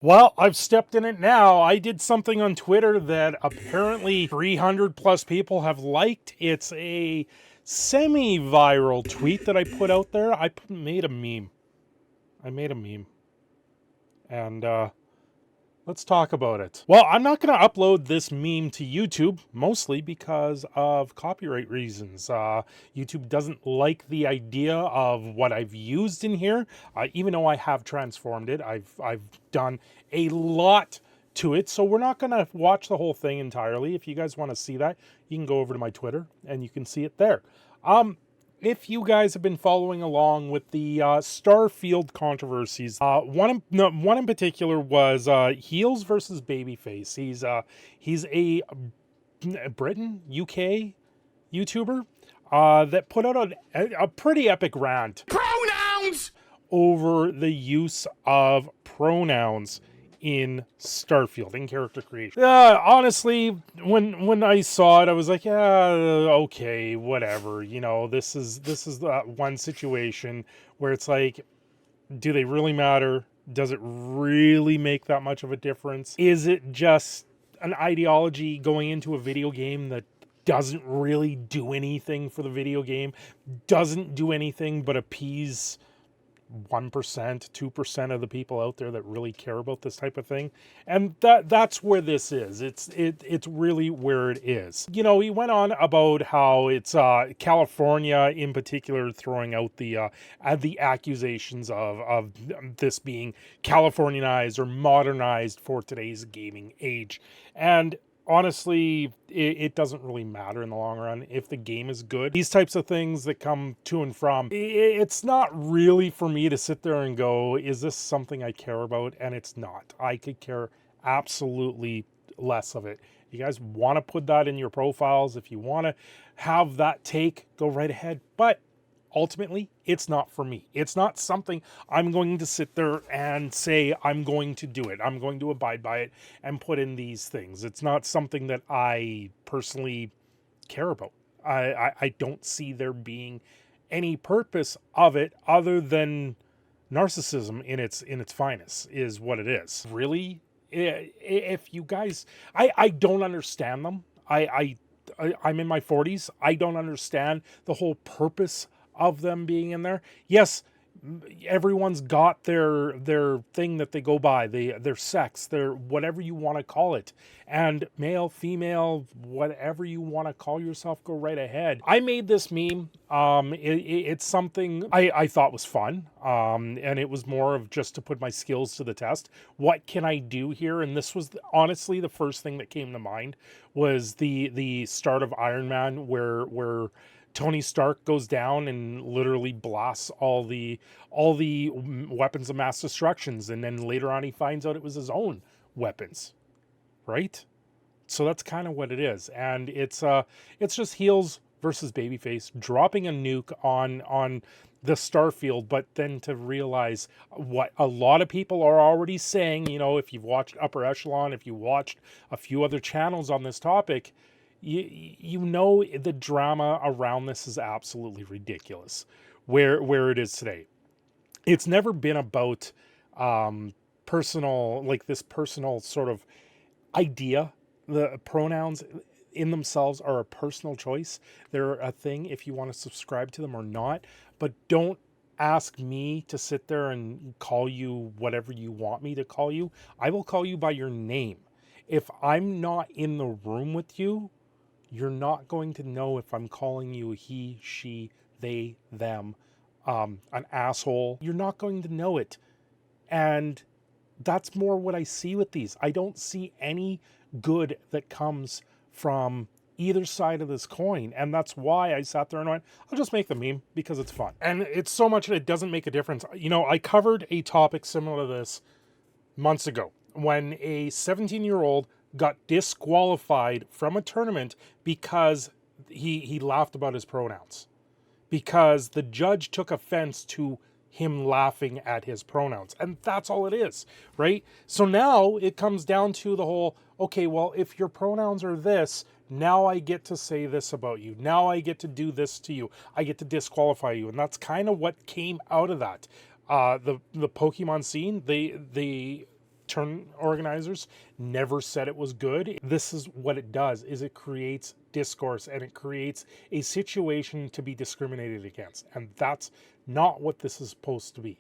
Well, I've stepped in it now. I did something on Twitter that apparently 300 plus people have liked. It's a semi-viral tweet that I put out there. Made a meme. I made a meme. And let's talk about it. Well, I'm not going to upload this meme to YouTube, mostly because of copyright reasons. YouTube doesn't like the idea of what I've used in here, even though I have transformed it. I've done a lot to it, so we're not going to watch the whole thing entirely. If you guys want to see that, you can go over to my Twitter and you can see it there. If you guys have been following along with the Starfield controversies, one in particular was Heels versus Babyface. He's a Britain, UK YouTuber that put out a pretty epic rant. Pronouns! Over the use of pronouns in Starfield, in character creation. Honestly, when I saw it, I was like, yeah, okay, whatever. You know, this is that one situation where it's like, do they really matter? Does it really make that much of a difference? Is it just an ideology going into a video game that doesn't really do anything for the video game, doesn't do anything but appease 1%, 2% of the people out there that really care about this type of thing? And that's where this is. It's really where it is. You know, he went on about how it's California in particular throwing out the accusations of this being Californianized or modernized for today's gaming age. And honestly, it doesn't really matter in the long run if the game is good. These types of things that come to and from, it's not really for me to sit there and go, is this something I care about? And it's not. I could care absolutely less of it. You guys want to put that in your profiles. If you want to have that take, go right ahead. But ultimately, it's not for me. It's not something I'm going to sit there and say, I'm going to do it. I'm going to abide by it and put in these things. It's not something that I personally care about. I don't see there being any purpose of it other than narcissism in its finest is what it is. Really? If you guys, I don't understand them. I'm in my 40s. I don't understand the whole purpose of them being in there. Yes, everyone's got their thing that they go by, their sex, their whatever you want to call it, and male, female, whatever you want to call yourself, go right ahead. I made this meme. It's something I thought was fun, and it was more of just to put my skills to the test. What can I do here? And this was honestly the first thing that came to mind was the start of Iron Man, where Tony Stark goes down and literally blasts all the weapons of mass destructions, and then later on he finds out it was his own weapons, right? So that's kind of what it is, and it's just heels versus babyface dropping a nuke on the Starfield, but then to realize what a lot of people are already saying, you know, if you've watched Upper Echelon, if you watched a few other channels on this topic, you know the drama around this is absolutely ridiculous where it is today. It's never been about personal, like this personal sort of idea. The pronouns in themselves are a personal choice. They're a thing if you want to subscribe to them or not, but don't ask me to sit there and call you whatever you want me to call you. I will call you by your name. If I'm not in the room with you, you're not going to know if I'm calling you he, she, they, them, an asshole. You're not going to know it. And that's more what I see with these. I don't see any good that comes from either side of this coin. And that's why I sat there and went, I'll just make the meme because it's fun. And it's so much that it doesn't make a difference. You know, I covered a topic similar to this months ago when a 17-year-old got disqualified from a tournament because he laughed about his pronouns, because the judge took offense to him laughing at his pronouns. And that's all it is, right? So now it comes down to the whole, okay, well, if your pronouns are this, now I get to say this about you. Now I get to do this to you. I get to disqualify you. And that's kind of what came out of that. The Pokemon scene, they tournament organizers never said it was good. This is what it does, is it creates discourse and it creates a situation to be discriminated against. And that's not what this is supposed to be.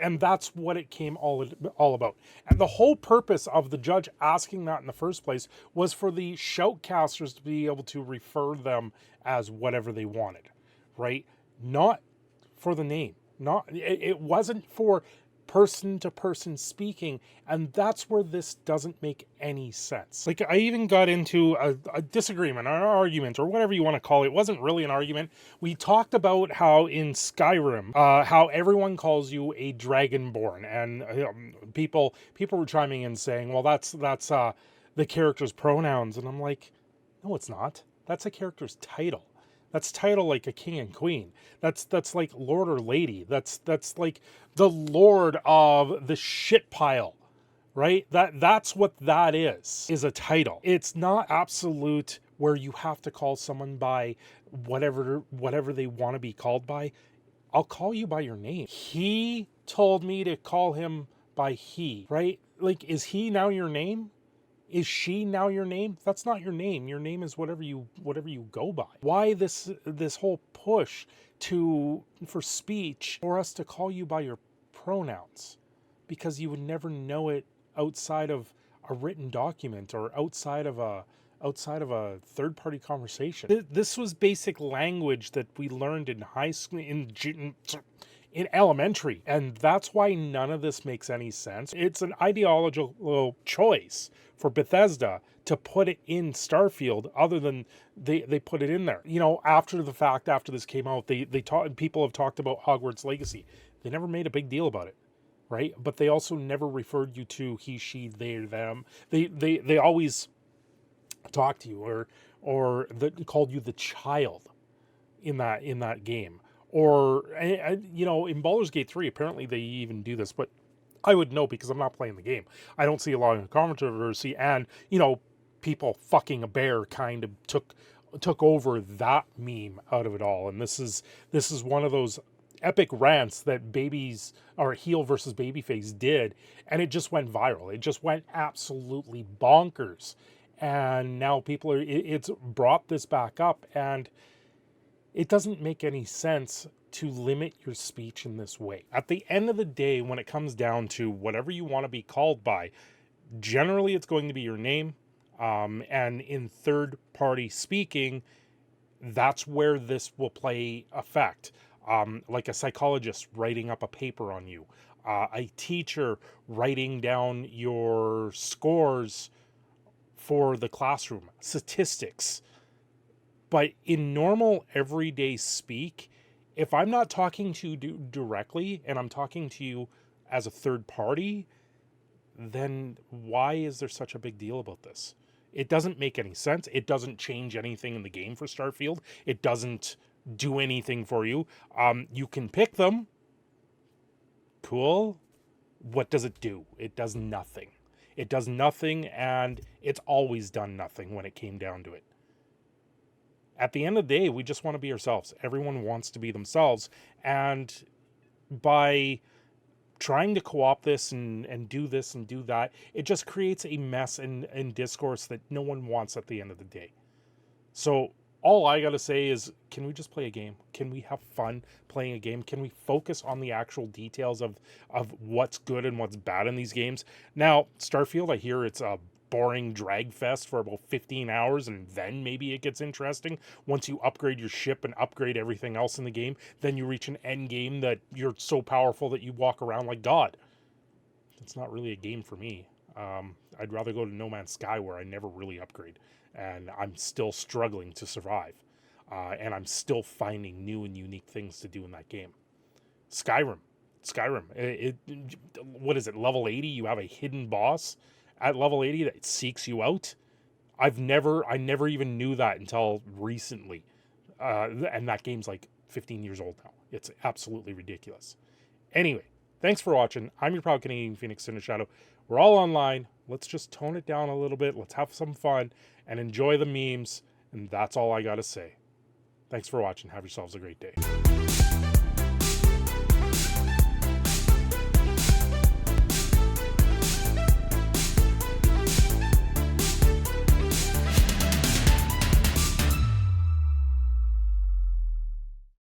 And that's what it came all about. And the whole purpose of the judge asking that in the first place was for the shoutcasters to be able to refer them as whatever they wanted, right? Not for the name. It wasn't for person to person speaking, and that's where this doesn't make any sense. Like, I even got into a disagreement, or an argument, or whatever you want to call it. It wasn't really an argument. We talked about how in Skyrim, how everyone calls you a Dragonborn, and people were chiming in saying, well, that's the character's pronouns, and I'm like, no, it's not. That's a character's title. That's title like a king and queen. That's like lord or lady. That's like the lord of the shit pile, right? That's what that is a title. It's not absolute where you have to call someone by whatever they want to be called by. I'll call you by your name. He told me to call him by he, right? Like, is he now your name? Is she now your name? That's not your name. Your name is whatever you go by. Why this whole push for speech for us to call you by your pronouns? Because you would never know it outside of a written document or outside of a third-party conversation. This was basic language that we learned in high school, in elementary, and that's why none of this makes any sense. It's an ideological choice for Bethesda to put it in Starfield, other than they put it in there. You know, after the fact, after this came out, people have talked about Hogwarts Legacy. They never made a big deal about it, right? But they also never referred you to he, she, they, them. They always talked to you or called you the child in that game. Or, you know, in Baldur's Gate 3, apparently they even do this, but I would know because I'm not playing the game. I don't see a lot of controversy, and, you know, people fucking a bear kind of took over that meme out of it all. And this is one of those epic rants that babies, or heel versus babyface, did, and it just went viral. It just went absolutely bonkers. And now it's brought this back up, and it doesn't make any sense to limit your speech in this way. At the end of the day, when it comes down to whatever you want to be called by, generally it's going to be your name. And in third-party speaking, that's where this will play effect. Like a psychologist writing up a paper on you, a teacher writing down your scores for the classroom, statistics. But in normal everyday speak, if I'm not talking to you directly and I'm talking to you as a third party, then why is there such a big deal about this? It doesn't make any sense. It doesn't change anything in the game for Starfield. It doesn't do anything for you. You can pick them. Cool. What does it do? It does nothing. It does nothing, and it's always done nothing when it came down to it. At the end of the day, we just want to be ourselves. Everyone wants to be themselves. And by trying to co-opt this and do this and do that, it just creates a mess and discourse that no one wants at the end of the day. So all I got to say is, can we just play a game? Can we have fun playing a game? Can we focus on the actual details of what's good and what's bad in these games? Now, Starfield, I hear it's a boring drag fest for about 15 hours, and then maybe it gets interesting. Once you upgrade your ship and upgrade everything else in the game, then you reach an end game that you're so powerful that you walk around like God. It's not really a game for me. I'd rather go to No Man's Sky, where I never really upgrade, and I'm still struggling to survive, and I'm still finding new and unique things to do in that game. Skyrim, what is it, level 80? You have a hidden boss at level 80 that seeks you out. I never even knew that until recently. And that game's like 15 years old now. It's absolutely ridiculous. Anyway, thanks for watching. I'm your proud Canadian Phoenix, Cindershadow. We're all online. Let's just tone it down a little bit. Let's have some fun and enjoy the memes. And that's all I got to say. Thanks for watching. Have yourselves a great day.